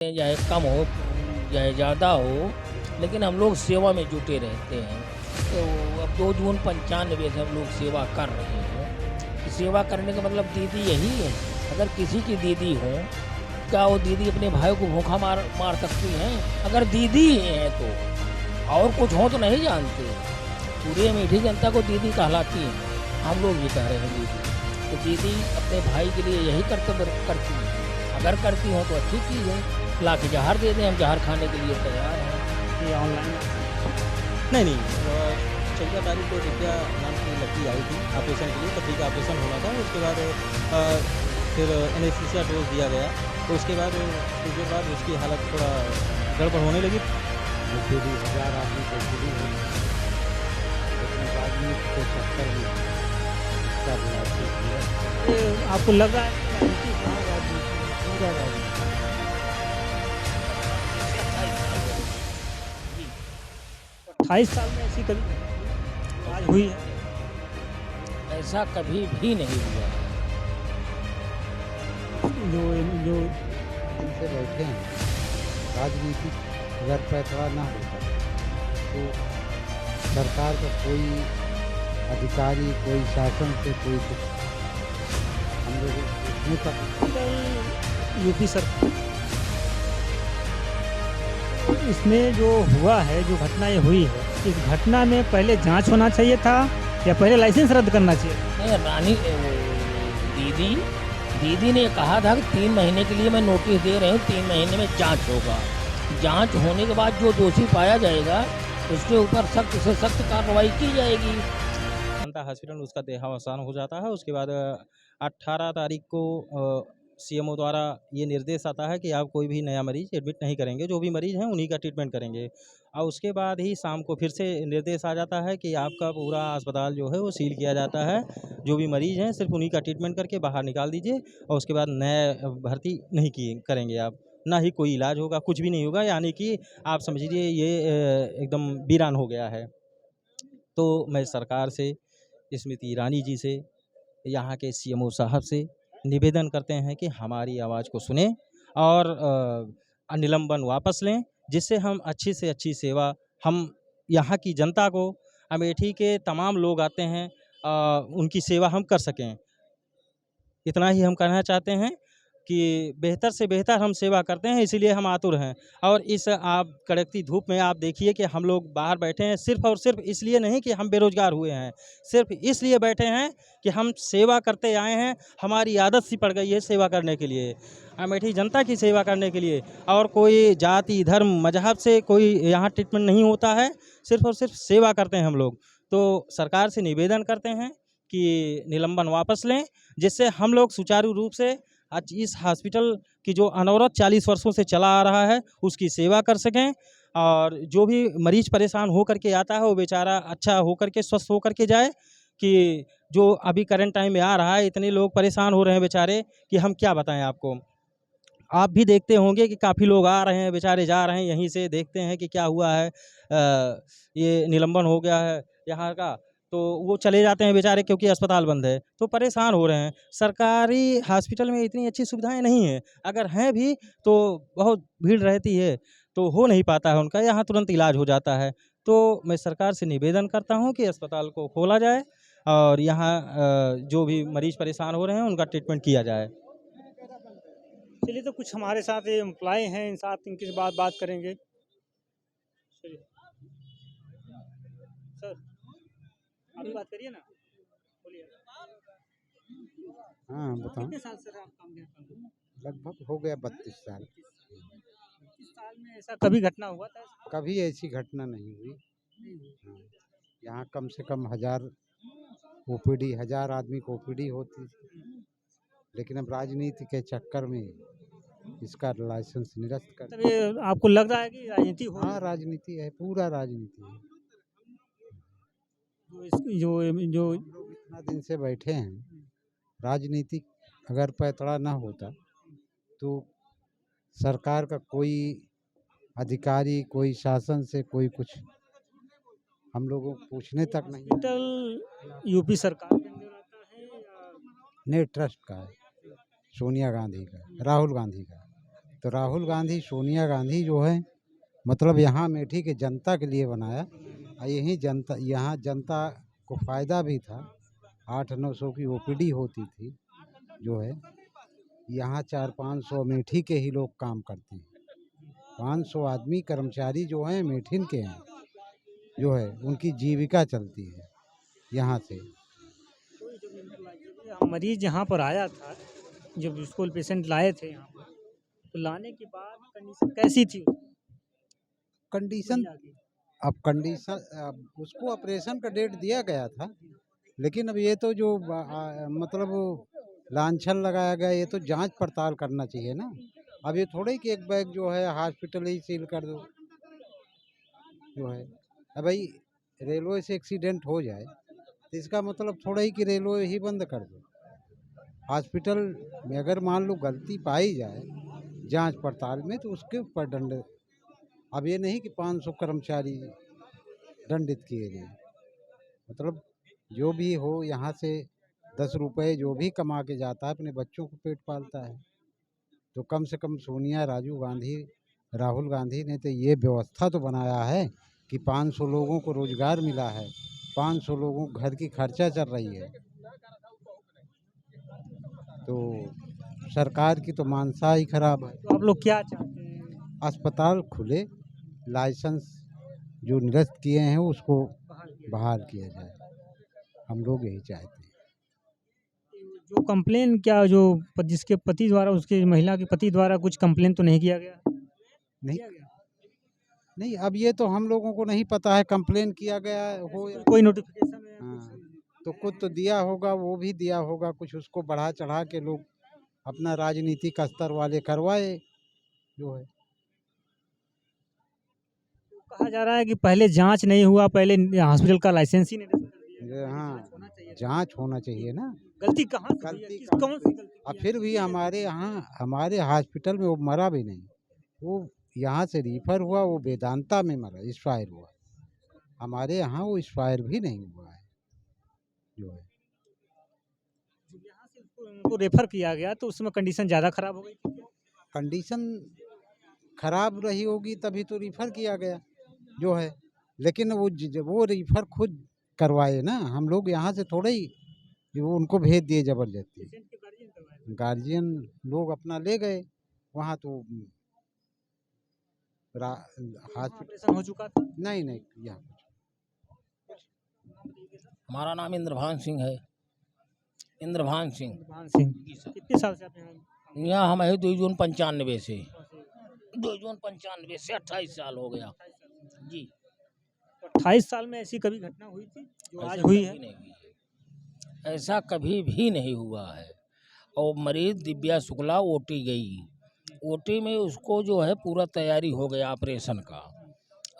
चाहे कम हो चाहे ज़्यादा हो, लेकिन हम लोग सेवा में जुटे रहते हैं। तो अब 2 जून 95 से हम लोग सेवा कर रहे हैं। तो सेवा करने का मतलब दीदी यही है। अगर किसी की दीदी हो, क्या वो दीदी अपने भाई को भूखा मार मार सकती हैं? अगर दीदी ही हैं तो, और कुछ हो तो नहीं जानते। पूरे मीठी जनता को दीदी कहलाती है, हम लोग भी कह रहे हैं दीदी। तो दीदी अपने भाई के लिए यही कर्तव्य करती हैं। अगर करती हो तो अच्छी चीज़ है, ला के जहर दे दें, हम जहर खाने के लिए तैयार हैं। ये ऑनलाइन नहीं 14 तारीख को दिव्या नाम की लड़की आई थी ऑपरेशन के लिए, पति का ऑपरेशन होना था। उसके बाद फिर एनेस्थीसिया डोज दिया गया, तो उसके बाद कुछ देर बाद उसकी हालत थोड़ा गड़बड़ होने लगी। ओपीडी 1000 आदमी को ओपीडी हुई, लेकिन राजनीति के चक्कर में इसका भी ये आपको लग रहा है कि राजनीति पूरा राजनीति 28 साल में ऐसी कभी आज हुई है ऐसा कभी भी नहीं हुआ। जो जिनसे बैठे हैं, राजनीति अगर पैतरा ना होता तो सरकार का कोई अधिकारी, कोई शासन से कोई कुछ हम लोग नहीं कर। यूपी सरकार इसमें जो हुआ है, जो घटनाएं हुई है, इस घटना में पहले जांच होना चाहिए था या पहले लाइसेंस रद्द करना चाहिए? नहीं, दीदी ने कहा था कि 3 महीने के लिए मैं नोटिस दे रही हूँ, 3 महीने में जांच होगा। जांच होने के बाद जो दोषी पाया जाएगा उसके ऊपर सख्त से सख्त कार्रवाई की जाएगी। जनता हॉस्पिटल उसका देहावसान हो जाता है। उसके बाद 18 तारीख को सीएमओ द्वारा ये निर्देश आता है कि आप कोई भी नया मरीज एडमिट नहीं करेंगे, जो भी मरीज हैं उन्हीं का ट्रीटमेंट करेंगे। और उसके बाद ही शाम को फिर से निर्देश आ जाता है कि आपका पूरा अस्पताल जो है वो सील किया जाता है। जो भी मरीज हैं सिर्फ उन्हीं का ट्रीटमेंट करके बाहर निकाल दीजिए, और उसके बाद नया भर्ती नहीं किए करेंगे आप, ना ही कोई इलाज होगा, कुछ भी नहीं होगा। यानी कि आप समझिए ये एकदम वीरान हो गया है। तो मैं सरकार से, स्मृति ईरानी जी से, यहाँ के सीएमओ साहब से निवेदन करते हैं कि हमारी आवाज़ को सुने और निलंबन वापस लें, जिससे हम अच्छी से अच्छी सेवा हम यहाँ की जनता को, अमेठी के तमाम लोग आते हैं, उनकी सेवा हम कर सकें। इतना ही हम कहना चाहते हैं कि बेहतर से बेहतर हम सेवा करते हैं, इसीलिए हम आतुर हैं। और इस आप कड़कती धूप में आप देखिए कि हम लोग बाहर बैठे हैं, सिर्फ़ और सिर्फ इसलिए नहीं कि हम बेरोज़गार हुए हैं, सिर्फ इसलिए बैठे हैं कि हम सेवा करते आए हैं। हमारी आदत सी पड़ गई है सेवा करने के लिए, अमेठी जनता की सेवा करने के लिए। और कोई जाति, धर्म, मजहब से कोई यहाँ ट्रीटमेंट नहीं होता है, सिर्फ और सिर्फ सेवा करते हैं हम लोग। तो सरकार से निवेदन करते हैं कि निलंबन वापस लें, जिससे हम लोग सुचारू रूप से आज इस हॉस्पिटल की जो अनवरत 40 वर्षों से चला आ रहा है उसकी सेवा कर सकें। और जो भी मरीज परेशान होकर के आता है वो बेचारा अच्छा होकर के, स्वस्थ होकर के जाए। कि जो अभी करंट टाइम में आ रहा है, इतने लोग परेशान हो रहे हैं बेचारे कि हम क्या बताएं आपको। आप भी देखते होंगे कि काफ़ी लोग आ रहे हैं, बेचारे जा रहे हैं, यहीं से देखते हैं कि क्या हुआ है। ये निलंबन हो गया है यहाँ का, तो वो चले जाते हैं बेचारे, क्योंकि अस्पताल बंद है, तो परेशान हो रहे हैं। सरकारी हॉस्पिटल में इतनी अच्छी सुविधाएं नहीं हैं, अगर हैं भी तो बहुत भीड़ रहती है, तो हो नहीं पाता है उनका। यहाँ तुरंत इलाज हो जाता है। तो मैं सरकार से निवेदन करता हूँ कि अस्पताल को खोला जाए और यहाँ जो भी मरीज परेशान हो रहे हैं उनका ट्रीटमेंट किया जाए। चलिए, तो कुछ हमारे साथ ये एम्प्लॉय हैं, इन साथ इनकी बात करेंगे। चलिए सर, आप भी बात करिए ना, बोलिए। हाँ बताओ। कितने साल से आप काम करते हैं? लगभग हो गया 32 साल। 25 साल में ऐसा कभी घटना हुआ था? कभी ऐसी घटना नहीं हुई। हाँ, यहाँ कम से कम 1000 ओपीडी, 1000 आदमी को ओपीडी होती थी, लेकिन अब राजनीति के चक्कर में इसका लाइसेंस निरस्त कर। तब ये आपको लग रहा है कि राजनीति हो हाँ राजनीति है, पूरा राजनीति है। जो हम लोग इतना दिन से बैठे हैं, राजनीति अगर पैतरा ना होता तो सरकार का कोई अधिकारी, कोई शासन से कोई कुछ हम लोगों को पूछने तक नहीं। हॉस्पिटल यूपी सरकार के अंदर आता है या नहीं, ट्रस्ट का है, सोनिया गांधी का, राहुल गांधी का। तो राहुल गांधी सोनिया गांधी जो है मतलब यहाँ अमेठी के जनता के लिए बनाया और यही जनता यहाँ जनता को फ़ायदा भी था। 800-900 की ओपीडी होती थी जो है यहाँ 400-500 अमेठी के ही लोग काम करते हैं। 500 आदमी कर्मचारी जो हैं अमेठीन के हैं जो है उनकी जीविका चलती है यहाँ से। मरीज यहाँ पर आया था, जब उसको पेशेंट लाए थे यहाँ पर, तो लाने के बाद कंडीशन कैसी थी? कंडीशन अब उसको ऑपरेशन का डेट दिया गया था, लेकिन अब ये तो जो मतलब लांछन लगाया गया, ये तो जांच पड़ताल करना चाहिए ना। अब ये थोड़े कि एक बैग जो है हॉस्पिटल ही सील कर दो जो है। अब भाई रेलवे से एक्सीडेंट हो जाए तो इसका मतलब थोड़ा ही कि रेलवे ही बंद कर दो। हॉस्पिटल में अगर मान लो गलती पाई जाए जांच पड़ताल में तो उसके ऊपर दंड। अब ये नहीं कि 500 कर्मचारी दंडित किए गए, मतलब जो भी हो यहाँ से 10 रुपए जो भी कमा के जाता है अपने बच्चों को पेट पालता है। तो कम से कम सोनिया राहुल गांधी ने तो ये व्यवस्था तो बनाया है कि 500 लोगों को रोजगार मिला है, 500 लोगों को घर की खर्चा चल रही है। तो सरकार की तो मानसा ही खराब है। तो आप लोग क्या चाहते हैं? अस्पताल खुले, लाइसेंस जो निरस्त किए हैं उसको बहाल किया जाए, हम लोग यही चाहते हैं। जो कंप्लेन क्या जो जिसके पति द्वारा, उसके महिला के पति द्वारा कुछ कंप्लेन तो नहीं किया गया? नहीं नहीं, अब ये तो हम लोगों को नहीं पता है कंप्लेन किया गया हो या कोई नोटिफिकेशन है? हाँ, तो कुछ तो दिया होगा, वो भी दिया होगा कुछ, उसको बढ़ा चढ़ा के लोग अपना राजनीतिक स्तर वाले करवाए जो है। कहा जा रहा है कि पहले जांच नहीं हुआ, पहले हॉस्पिटल का लाइसेंस ही नहीं दिया। हाँ, जांच होना चाहिए ना। गलती कहाँ से हुई है? कौन सी गलती और की है? फिर भी हमारे हॉस्पिटल में वो मरा भी नहीं, वो यहाँ से रिफर हुआ, वो वेदांता में मरा, एक्सपायर हुआ। हमारे यहाँ वो एक्सपायर भी नहीं हुआ है जो है। यहाँ से उनको रेफर किया गया तो उसमें कंडीशन ज़्यादा खराब हो गई थी क्या? कंडीशन खराब रही होगी तभी तो रिफ़र किया गया जो है। लेकिन वो रिफ़र खुद करवाए ना, हम लोग यहाँ से थोड़े ही कि वो उनको भेज दिए ज़बरदस्ती। पेशेंट के गार्जियन करवाए? गार्जियन लोग अपना ले गए वहाँ, तो हॉस्पिटल ऑपरेशन हो चुका था? नहीं यहाँ हमारा नाम इंद्रभान सिंह है। इंद्रभान सिंह। भान सिंह। कितने साल से आप यहाँ? यहाँ हम है 2 जून 95 से। 2 जून 95 से 28 साल हो गया जी। 28 साल में ऐसी कभी घटना हुई थी जो आज ऐसा हुई कभी है? नहीं हुई है। ऐसा कभी भी नहीं हुआ है। और मरीज दिव्या शुक्ला ओटी गई, ओटी में उसको जो है पूरा तैयारी हो गया ऑपरेशन का।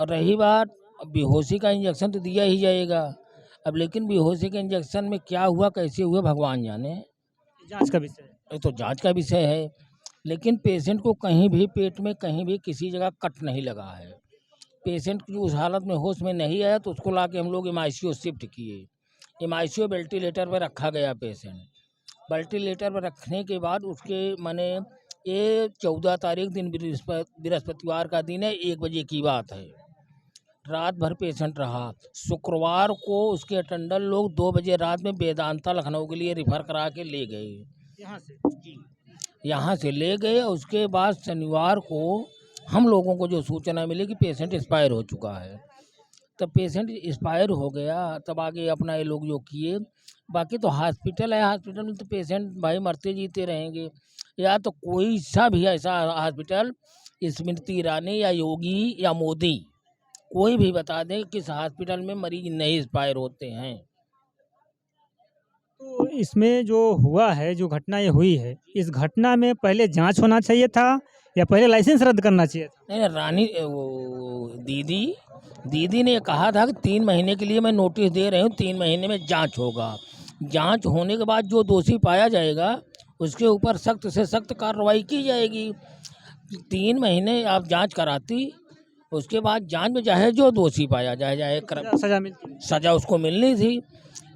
और रही बात, बेहोशी का इंजेक्शन तो दिया ही जाएगा। अब लेकिन बेहोशी के इंजेक्शन में क्या हुआ, कैसे हुआ, भगवान जाने। जांच का विषय है। ये तो जांच का विषय है। लेकिन पेशेंट को कहीं भी पेट में कहीं भी किसी जगह कट नहीं लगा है। पेशेंट जो उस हालत में होश में नहीं आया तो उसको लाके हम लोग MICU शिफ्ट किए। MICU वेंटिलेटर पर रखा गया पेशेंट। वेंटिलेटर पर रखने के बाद उसके माने ये 14 तारीख दिन बृहस्पतिवार का दिन है, 1 बजे की बात है। रात भर पेशेंट रहा। शुक्रवार को उसके अटेंडर लोग 2 बजे रात में वेदांता लखनऊ के लिए रिफ़र करा के ले गए। यहाँ से ले गए। उसके बाद शनिवार को हम लोगों को जो सूचना मिली कि पेशेंट एक्सपायर हो चुका है। तब पेशेंट एक्सपायर हो गया, तब आगे अपना ये लोग जो किए। बाकी तो हॉस्पिटल है, हॉस्पिटल में तो पेशेंट भाई मरते जीते रहेंगे। या तो कोई सा भी ऐसा हॉस्पिटल, स्मृति ईरानी या योगी या मोदी, कोई भी बता दें किस हॉस्पिटल में मरीज नहीं एक्सपायर होते हैं। तो इसमें जो हुआ है, जो घटना ये हुई है, इस घटना में पहले जांच होना चाहिए था या पहले लाइसेंस रद्द करना चाहिए था? नहीं, रानी वो दीदी ने कहा था कि 3 महीने के लिए मैं नोटिस दे रही हूँ, 3 महीने में जांच होगा। जांच होने के बाद जो दोषी पाया जाएगा उसके ऊपर सख्त से सख्त कार्रवाई की जाएगी। 3 महीने आप जांच कराती, उसके बाद जांच में चाहे जो दोषी पाया जाए सजा मिलती? सजा उसको मिलनी थी।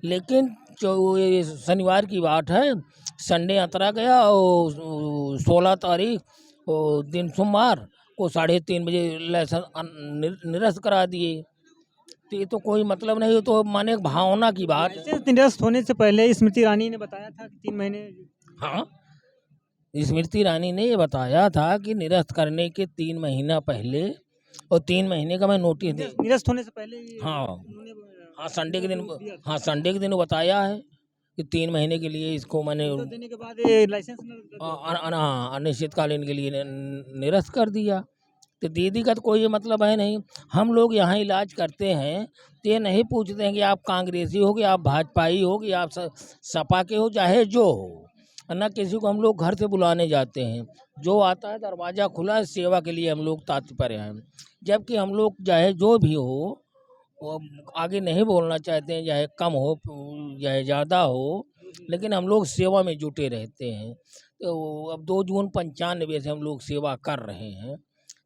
लेकिन जो ये शनिवार की बात है, संडे अतरा गया और 16 तारीख वो दिन सोमवार को 3:30 बजे लाइसेंस निरस्त करा दिए। तो ये तो कोई मतलब नहीं, ये तो माने भावना की बात है। लाइसेंस निरस्त होने से पहले स्मृति ईरानी ने बताया था कि 3 महीने। हाँ, स्मृति ईरानी ने ये बताया था कि निरस्त करने के 3 महीना पहले, और 3 महीने का मैं नोटिस दे। निरस्त होने से पहले ही हाँ उन्होंने हाँ, संडे के दिन, दिया था। हाँ संडे के दिन वो बताया है कि 3 महीने के लिए इसको मैंने तो देने के बाद ये लाइसेंस निरस्त कर दिया। अनिश्चितकालीन के लिए निरस्त कर दिया। तो दीदी का तो कोई मतलब है नहीं। हम लोग यहाँ इलाज करते हैं तो ये नहीं पूछते हैं कि आप कांग्रेसी हो, कि आप भाजपाई हो, कि आप सपा के हो, चाहे जो हो। ना किसी को हम लोग घर से बुलाने जाते हैं, जो आता है दरवाज़ा खुला है, सेवा के लिए हम लोग तात्पर्य हैं। जबकि हम लोग चाहे जो भी हो, वो आगे नहीं बोलना चाहते हैं, चाहे कम हो चाहे ज़्यादा हो, लेकिन हम लोग सेवा में जुटे रहते हैं। तो अब 2 जून 95 से हम लोग सेवा कर रहे हैं।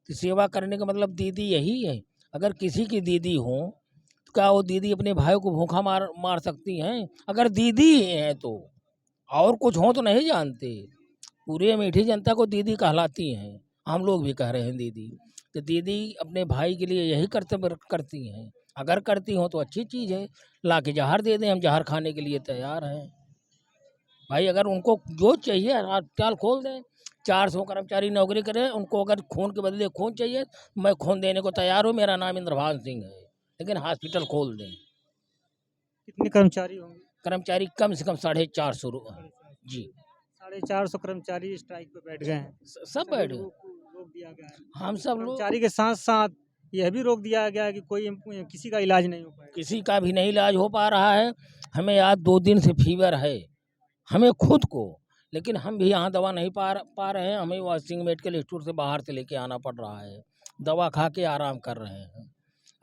तो सेवा करने का मतलब दीदी यही है। अगर किसी की दीदी हो तो क्या वो दीदी अपने भाई को भूखा मार सकती हैं? अगर दीदी ही हैं तो, और कुछ हो तो नहीं जानते। पूरे मीठी जनता को दीदी कहलाती हैं, हम लोग भी कह रहे हैं दीदी। तो दीदी अपने भाई के लिए यही कर्तव्य करती हैं। अगर करती हो तो अच्छी चीज़ है, ला के जहर दे दें, हम जहर खाने के लिए तैयार हैं। भाई अगर उनको जो चाहिए अस्पताल खोल दें, 400 कर्मचारी नौकरी करें, उनको अगर खून के बदले खून चाहिए, मैं खून देने को तैयार हूँ। मेरा नाम इंद्रभान सिंह है, लेकिन हॉस्पिटल खोल दें। कितने कर्मचारी होंगे? कर्मचारी कम से कम 450 जी। 450 कर्मचारी स्ट्राइक पे बैठ गए हैं। सब बैठ गए। रोक दिया गया है। हम सब लोग, कर्मचारी के साथ साथ यह भी रोक दिया गया है कि कोई किसी का इलाज नहीं हो पाएगा। किसी का भी नहीं इलाज हो पा रहा है। हमें आज 2 दिन से फीवर है, हमें खुद को, लेकिन हम भी यहाँ दवा नहीं पा रहे हैं। हमें वाशिंग मेडिकल स्टोर से बाहर से लेके आना पड़ रहा है, दवा खा के आराम कर रहे हैं।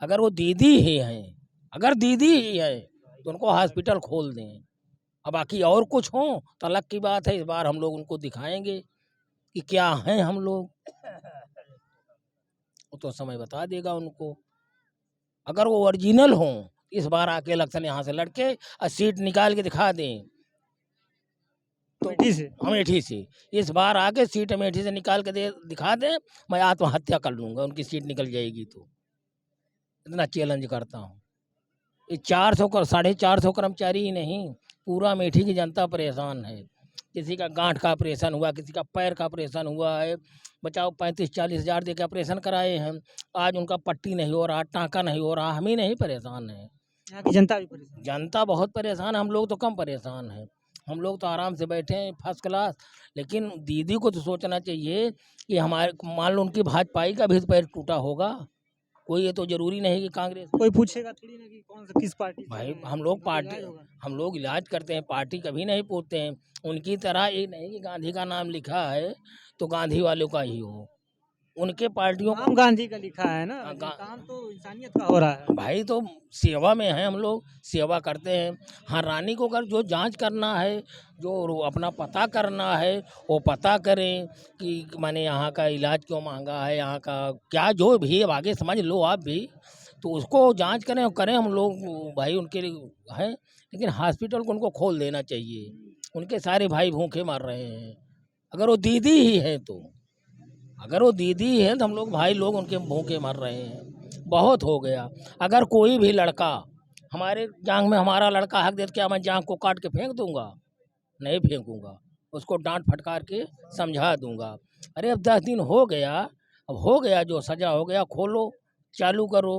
अगर वो दीदी ही हैं, अगर दीदी ही है तो उनको हॉस्पिटल खोल दें। अब बाकी और कुछ हो तो अलग की बात है। इस बार हम लोग उनको दिखाएंगे कि क्या हैं हम लोग, वो तो समय बता देगा उनको। अगर वो ओरिजिनल हों, इस बार आके इलेक्शन यहाँ से लड़के और सीट निकाल के दिखा दें। तो अमेठी से इस बार आके सीट अमेठी से निकाल के दिखा दें, मैं आत्महत्या कर लूँगा उनकी सीट निकल जाएगी तो। इतना चैलेंज करता हूँ। ये 450 कर्मचारी ही नहीं, पूरा अमेठी की जनता परेशान है। किसी का गांठ का ऑपरेशन हुआ, किसी का पैर का ऑपरेशन हुआ है, बचाओ 35-40 हज़ार दे के ऑपरेशन कराए हैं, आज उनका पट्टी नहीं हो रहा, टाँका नहीं हो रहा। हम ही नहीं परेशान हैं, यहाँ की जनता भी परेशान। जनता बहुत परेशान है। हम लोग तो कम परेशान हैं, हम लोग तो आराम से बैठे हैं फर्स्ट क्लास। लेकिन दीदी को तो सोचना चाहिए कि हमारे, मान लो उनकी भाजपाई का भी पैर टूटा होगा, कोई ये तो जरूरी नहीं कि कांग्रेस। कोई पूछेगा थोड़ी ना कि कौन सा किस पार्टी से भाई हैं। हम लोग उनका पार्टी, इलाज होगा। हम लोग इलाज करते हैं, पार्टी कभी नहीं पूछते हैं। उनकी तरह ये नहीं कि गांधी का नाम लिखा है तो गांधी वालों का ही हो, उनके पार्टियों नाम गांधी का लिखा है ना, हाँ, लेकिन काम तो इंसानियत का हो रहा है। भाई तो सेवा में हैं, हम लोग सेवा करते हैं। हाँ, रानी को अगर जो जांच करना है, जो अपना पता करना है, वो पता करें कि माने यहाँ का इलाज क्यों महंगा है, यहाँ का क्या जो भी है, आगे समझ लो आप भी, तो उसको जांच करें हम लोग भाई उनके लिए हैं। लेकिन हॉस्पिटल को उनको खोल देना चाहिए, उनके सारे भाई भूखे मर रहे हैं। अगर वो दीदी ही है तो, अगर वो दीदी है तो हम लोग भाई लोग उनके भूखे मर रहे हैं। बहुत हो गया। अगर कोई भी लड़का हमारे जांग में, हमारा लड़का हक दे, क्या मैं जांग को काट के फेंक दूंगा? नहीं फेंकूंगा, उसको डांट फटकार के समझा दूंगा। अरे अब 10 दिन हो गया, अब हो गया, जो सजा हो गया खोलो, चालू करो।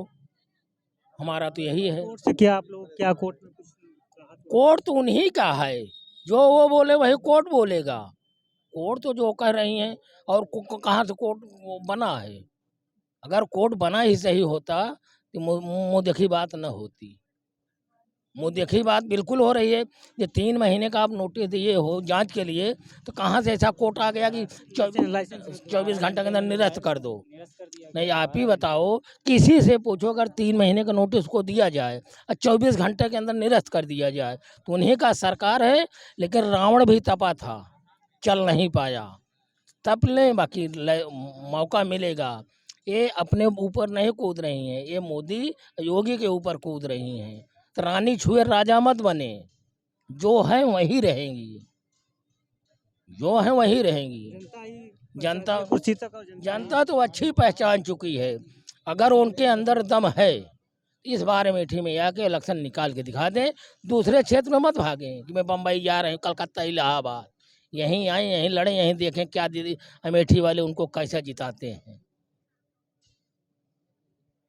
हमारा तो यही है। कोर्ट से क्या आप लोग क्या कोर्ट में कुछ कहा तो? कोर्ट तो उन्हीं का है, जो वो बोले वही कोर्ट बोलेगा। कोर्ट तो जो कह रही हैं, और कहाँ से कोर्ट बना है? अगर कोर्ट बना ही सही होता तो मुँह देखी बात न होती। मुँह देखी बात बिल्कुल हो रही है। ये 3 महीने का आप नोटिस दिए हो जांच के लिए, तो कहाँ से ऐसा कोर्ट आ गया कि 24 घंटे के अंदर निरस्त कर दो? नहीं, आप ही बताओ, किसी से पूछो, अगर 3 महीने का नोटिस को दिया जाए और 24 घंटे के अंदर निरस्त कर दिया जाए, तो उन्हीं का सरकार है। लेकिन रावण भी तपा था, चल नहीं पाया। तप लें, बाकी मौका मिलेगा। ये अपने ऊपर नहीं कूद रही हैं, ये मोदी योगी के ऊपर कूद रही हैं। तो रानी छुए राजा मत बने, जो है वही रहेंगी, जो है वही रहेंगी। जनता कुर्सी तक और जनता तो अच्छी पहचान चुकी है। अगर उनके अंदर दम है, इस बार अमेठी में आके इलेक्शन निकाल के दिखा दें। दूसरे क्षेत्र में मत भागें कि मैं बम्बई जा रहे हूँ, कलकत्ता, इलाहाबाद। यहीं आए, यहीं लड़े, यहीं देखें क्या दीदी अमेठी वाले उनको कैसा जिताते हैं।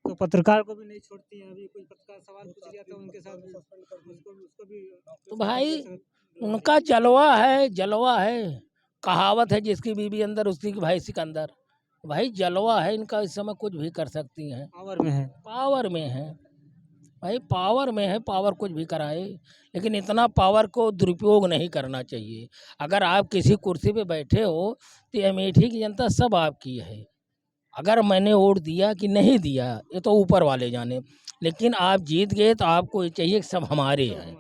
तो पत्रकार को भी नहीं छोड़ती हैं। अभी कोई पत्रकार सवाल पूछ लिया तो उनके साथ उसको भी तो भाई उनका जलवा है, जलवा है। कहावत है जिसकी बीवी अंदर उसकी की भाई सिकंदर। भाई जलवा है इनका, इस समय कुछ भी कर सकती हैं। पावर में है। पावर में है भाई, पावर में है, पावर कुछ भी कराए, लेकिन इतना पावर को दुरुपयोग नहीं करना चाहिए। अगर आप किसी कुर्सी पे बैठे हो तो अमेठी की जनता सब आपकी है। अगर मैंने वोट दिया कि नहीं दिया ये तो ऊपर वाले जाने, लेकिन आप जीत गए तो आपको ये चाहिए कि सब हमारे हैं,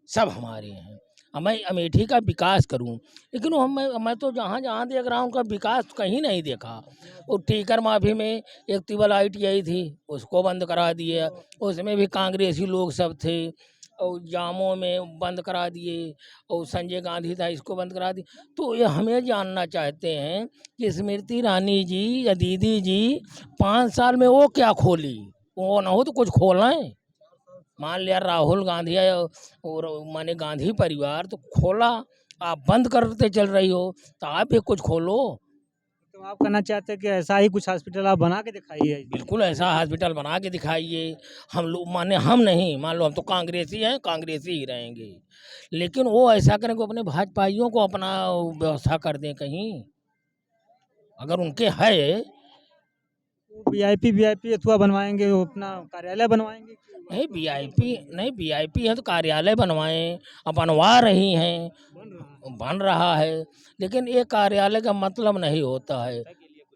सब हमारे हैं। अब मैं अमेठी का विकास करूं, लेकिन मैं तो जहाँ जहाँ देख रहा हूँ उनका विकास कहीं नहीं देखा। वो टीकर माफी में एक तिबल ITI थी, उसको बंद करा दिए, उसमें भी कांग्रेसी लोग सब थे। और जामों में बंद करा दिए, और संजय गांधी था, इसको बंद करा दिए। तो ये हमें जानना चाहते हैं कि स्मृति ईरानी जी या दीदी जी 5 साल में वो क्या खोली, वो ना हो तो कुछ खोलना है। मान लिया राहुल गांधी है और माने गांधी परिवार तो खोला, आप बंद करते चल रही हो तो आप भी कुछ खोलो। तो आप कहना चाहते हैं कि ऐसा ही कुछ हॉस्पिटल आप बना के दिखाइए। बिल्कुल ऐसा हॉस्पिटल बना के दिखाइए। हम लोग माने हम नहीं, मान लो हम तो कांग्रेसी हैं, कांग्रेसी ही रहेंगे, लेकिन वो ऐसा करें कि अपने भाजपाइयों को अपना व्यवस्था कर दें कहीं, अगर उनके है। VIP अथवा बनवाएंगे, वो अपना कार्यालय बनवाएंगे। नहीं VIP है तो कार्यालय बनवाएं, अब बनवा रही हैं, बन रहा है, लेकिन ये कार्यालय का मतलब नहीं होता है।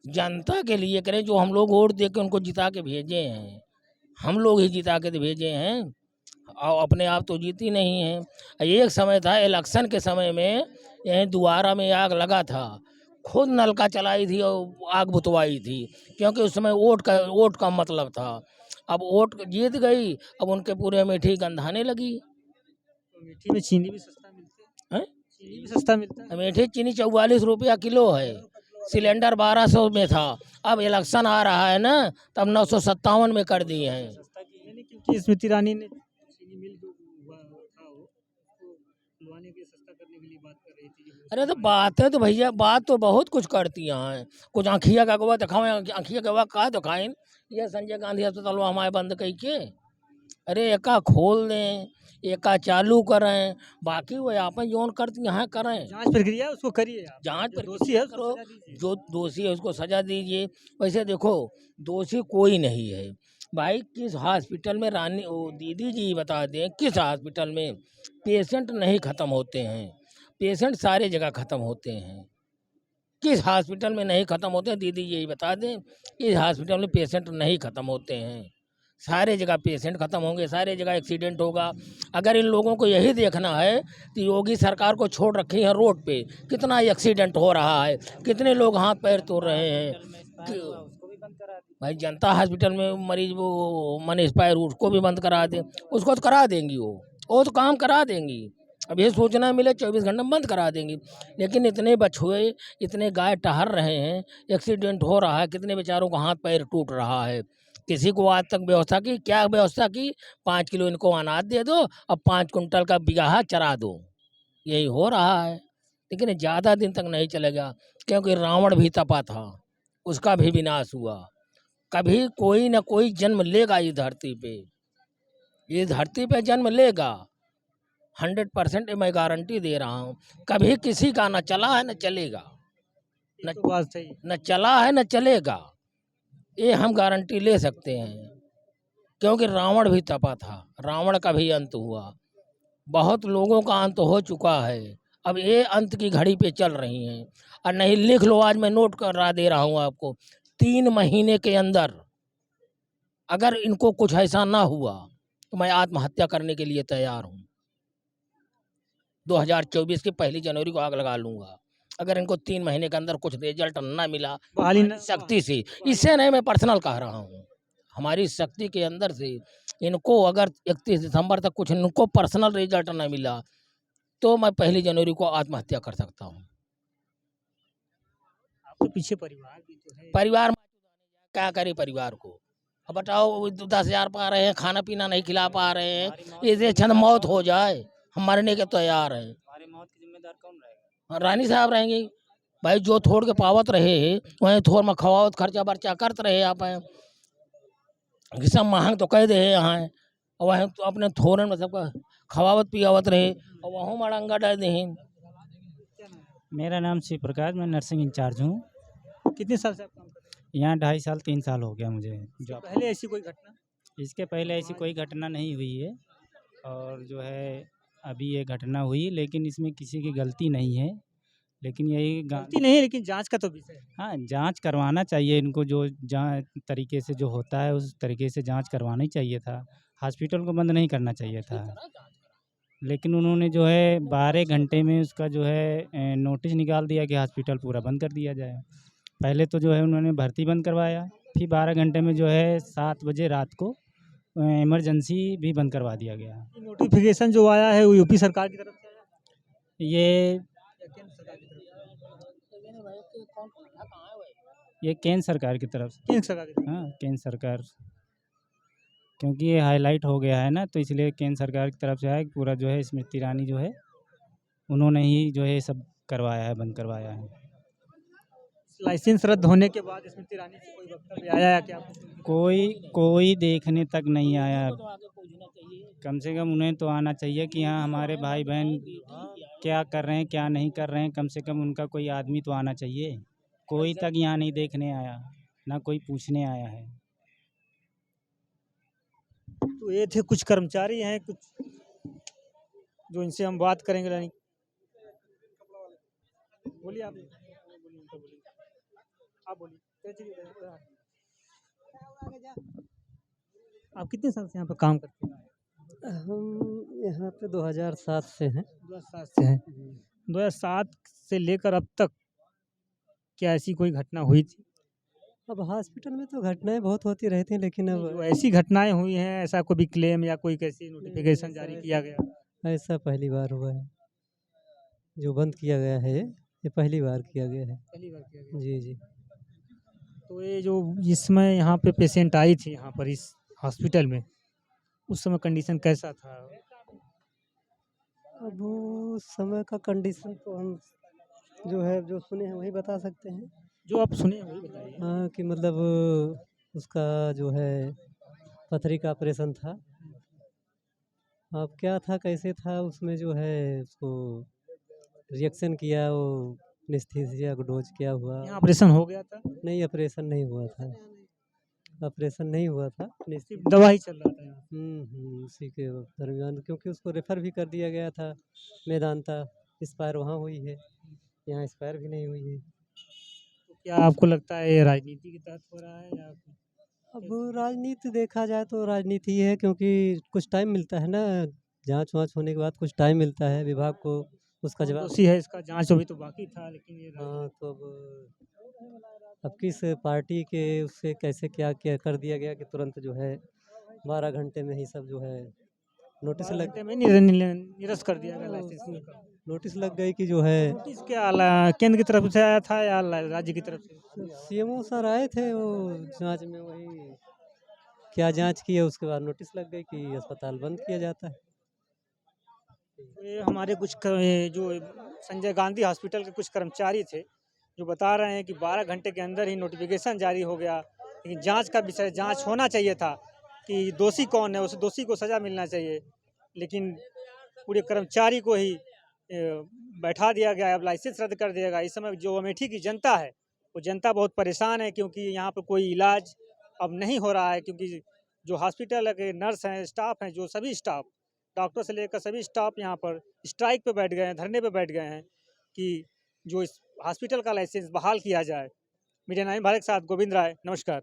जनता के लिए करें, जो हम लोग वोट दे के उनको जिता के भेजे हैं, हम लोग ही जिता के भेजे हैं, और अपने आप तो जीती नहीं है। एक समय था इलेक्शन के समय में, यहीं दुआरा में आग लगा था, खुद नलका चलाई थी और आग बुतवाई थी, क्योंकि उस समय वोट का मतलब था। अब वोट जीत गई, अब उनके पूरे अमेठी गंधाने लगी। अमेठी में चीनी भी सस्ता मिलता है। हैं? चीनी भी सस्ता मिलता है। अमेठी चीनी 44 रुपया किलो है, सिलेंडर 1200 में था। अब इलेक्शन आ रहा है ना, तब 957 में कर दिए हैं। सस्ता की है नहीं, क्योंकि स्मृति ईरानी ने चीनी मिल जो हुआ था उसको खुलवाने के सस्ता करने के लिए बात कर रही थी। अरे तो बात है तो भैया, बात तो बहुत कुछ करती हैं। कुछ आँखिया का गवा दिखाओ, आँखिया का गवा कहा दिखाएं, ये संजय गांधी अस्पताल हमारे बंद कही के। अरे एका खोल दें, एका चालू करें, बाकी वो अपन जोन करती यहाँ करें। जांच प्रक्रिया उसको करिए आप। जांच जो पर दोषी है उसको करो, सजा दीजिए। जो दोषी है उसको सजा दीजिए। वैसे देखो, दोषी कोई नहीं है भाई। किस हॉस्पिटल में रानी वो दीदी जी बता दें, किस हॉस्पिटल में पेशेंट नहीं ख़त्म होते हैं? पेशेंट सारे जगह ख़त्म होते हैं। किस हॉस्पिटल में नहीं ख़त्म होते हैं? दीदी यही बता दें, इस हॉस्पिटल में पेशेंट नहीं ख़त्म होते हैं। सारे जगह पेशेंट ख़त्म होंगे, सारे जगह एक्सीडेंट होगा। अगर इन लोगों को यही देखना है कि योगी सरकार को छोड़ रखी है रोड पे, कितना एक्सीडेंट हो रहा है, कितने लोग हाथ पैर तोड़ रहे हैं। भाई जनता हॉस्पिटल में मरीज वो मन एक्सपायर, उसको भी बंद करा दें, उसको तो करा देंगी, वो तो काम करा देंगी। अब ये सोचना मिले 24 घंटे में बंद करा देंगी, लेकिन इतने बछुए, इतने गाय टहर रहे हैं, एक्सीडेंट हो रहा है, कितने बेचारों को हाथ पैर टूट रहा है। किसी को आज तक व्यवस्था की, क्या व्यवस्था की? 5 किलो इनको अनाज दे दो, अब 5 कुंटल का बिगहा चरा दो, यही हो रहा है। लेकिन ज़्यादा दिन तक नहीं चलेगा, क्योंकि रावण भी तपा था, उसका भी विनाश हुआ। कभी कोई ना कोई जन्म लेगा इस धरती पे, ये धरती पे जन्म लेगा, 100% मैं गारंटी दे रहा हूँ। कभी किसी का न चला है न चलेगा, ये तो बात सही है। न चला है न चलेगा, ये हम गारंटी ले सकते हैं। क्योंकि रावण भी तपा था, रावण का भी अंत हुआ, बहुत लोगों का अंत हो चुका है। अब ये अंत की घड़ी पे चल रही हैं। और नहीं, लिख लो, आज मैं नोट करा दे रहा हूँ आपको, 3 महीने के अंदर अगर इनको कुछ ऐसा ना हुआ तो मैं आत्महत्या करने के लिए तैयार हूँ। 2024 की 1 जनवरी को आग लगा लूँगा, अगर इनको 3 महीने के अंदर कुछ रिजल्ट ना मिला बहाली न- शक्ति से। इससे नहीं, मैं पर्सनल कह रहा हूँ, हमारी शक्ति के अंदर से इनको अगर 31 दिसंबर तक कुछ इनको पर्सनल रिजल्ट ना मिला तो मैं 1 जनवरी को आत्महत्या कर सकता हूँ। उसके पीछे परिवार भी तो है। परिवार क्या करे परिवार को? अब बताओ 10,000 पा रहे हैं, खाना पीना नहीं खिला पा रहे हैं, इसे क्षण मौत हो जाए हम मरने के तैयार हैं। हमारी मौत की जिम्मेदार कौन रहेगा? रानी साहब रहेंगे भाई, जो थोड़ के पावत रहे वहीं थोड़ में खवावत खर्चा बर्चा करते रहे आप कि सब महंग तो कह दे यहाँ है, और वहीं तो अपने थोड़न में सबका खवावत पियावत रहे और वहाँ मड़ंगा डाल दे। मेरा नाम शिव प्रकाश, मैं नर्सिंग इंचार्ज हूँ। कितने साल से आप काम कर रहे हैं? यहाँ 2.5 साल 3 साल हो गया मुझे जॉब। पहले ऐसी कोई घटना? इसके पहले ऐसी कोई घटना नहीं हुई है, और जो है अभी ये घटना हुई, लेकिन इसमें किसी की गलती नहीं है। लेकिन यही गलती नहीं है, लेकिन जांच का तो विषय है। हाँ, जांच करवाना चाहिए इनको, जो जांच तरीके से जो होता है उस तरीके से जांच करवाना ही चाहिए था। हॉस्पिटल को बंद नहीं करना चाहिए था, लेकिन उन्होंने जो है 12 घंटे में उसका जो है नोटिस निकाल दिया कि हॉस्पिटल पूरा बंद कर दिया जाए। पहले तो जो है उन्होंने भर्ती बंद करवाया, फिर 12 घंटे में जो है 7 बजे रात को इमरजेंसी भी बंद करवा दिया गया। नोटिफिकेशन जो आया है वो यूपी सरकार की तरफ से आया है ये या केंद्र सरकार की तरफ से? ये केंद्र सरकार की तरफ से। केंद्र सरकार की तरफ हाँ, केंद्र सरकार, क्योंकि ये हाईलाइट हो गया है ना, तो इसलिए केंद्र सरकार की तरफ से आया कि पूरा जो है स्मृति ईरानी जो है उन्होंने ही जो है सब करवाया है, बंद करवाया है। से। लाइसेंस रद्द होने के बाद स्मृति ईरानी से कोई वक्तव्य आया है क्या आपको? कोई देखने तक नहीं आया। कम से कम उन्हें तो आना चाहिए कि हाँ हमारे भाई बहन क्या कर रहे हैं क्या नहीं कर रहे हैं, कम से कम उनका कोई आदमी तो आना चाहिए। कोई तक यहाँ नहीं देखने आया, ना कोई पूछने आया है। तो ये थे कुछ कर्मचारी हैं, कुछ जो इनसे हम बात करेंगे। रानी बोलिए, आप बोलिए। आप कितने साल से यहाँ पर काम करते हैं? हम यहाँ पे 2007 से हैं। 2007 से हैं। 2007 से लेकर अब तक क्या ऐसी कोई घटना हुई थी? अब हॉस्पिटल में तो घटनाएं बहुत होती रहती हैं, लेकिन जो अब ऐसी घटनाएं हुई हैं, ऐसा कोई भी क्लेम या कोई कैसी नोटिफिकेशन जारी किया गया? ऐसा पहली बार हुआ है। जो बंद किया गया है ये पहली बार किया गया है। पहली बार किया गया। जी जी। तो ये जो जिसमें यहाँ पे पेशेंट आई थी यहाँ पर इस हॉस्पिटल में, उस समय कंडीशन कैसा था? अब वो समय का कंडीशन तो हम जो है जो सुने हैं वही बता सकते हैं। जो आप सुने हैं वही बताइए। हाँ, कि मतलब उसका जो है पथरी का ऑपरेशन था। अब क्या था कैसे था उसमें जो है उसको रिएक्शन किया, वो एनेस्थीसिया को डोज क्या हुआ। यहाँ ऑपरेशन हो गया था? नहीं, ऑपरेशन नहीं हुआ था। ऑपरेशन नहीं हुआ था। सिर्फ दवा ही चल रहा था यहाँ। उसी के दरमियान, क्योंकि उसको रेफ़र भी कर दिया गया था मेदांता। एक्सपायर वहाँ हुई है, यहाँ एक्सपायर भी नहीं हुई है। तो क्या आपको लगता है ये राजनीति के तहत हो रहा है या अब राजनीति देखा जाए तो राजनीति ही है, क्योंकि कुछ टाइम मिलता है ना, जाँच-वाँच होने के बाद कुछ टाइम मिलता है विभाग को उसका कौन जवाब। दोषी है इसका? जांच अभी तो बाकी था, लेकिन ये हाँ, तो अब किस पार्टी के उससे कैसे क्या क्या कर दिया गया कि तुरंत जो है 12 घंटे में ही सब जो है नोटिस लग घंटे में निरस्त कर दिया गया लाइसेंस का। नोटिस लग गई कि जो है नोटिस क्या केंद्र की तरफ से आया था या राज्य की तरफ से? सीएमओ सर आए थे, वो जांच में वही क्या जांच की है, उसके बाद नोटिस लग गई कि अस्पताल बंद किया जाता है। ये हमारे ये जो संजय गांधी हॉस्पिटल के कुछ कर्मचारी थे जो बता रहे हैं कि 12 घंटे के अंदर ही नोटिफिकेशन जारी हो गया, लेकिन जांच का विषय जांच होना चाहिए था कि दोषी कौन है, उस दोषी को सज़ा मिलना चाहिए, लेकिन पूरे कर्मचारी को ही बैठा दिया गया। अब लाइसेंस रद्द कर दिया गया। इस समय जो अमेठी की जनता है वो जनता बहुत परेशान है, क्योंकि यहाँ पर कोई इलाज अब नहीं हो रहा है, क्योंकि जो हॉस्पिटल के नर्स हैं, स्टाफ हैं, जो सभी स्टाफ डॉक्टर से लेकर सभी स्टाफ यहाँ पर स्ट्राइक पे बैठ गए हैं, धरने पे बैठ गए हैं कि जो इस हॉस्पिटल का लाइसेंस बहाल किया जाए। मीडिया 9 भारत के साथ गोविंद राय, नमस्कार।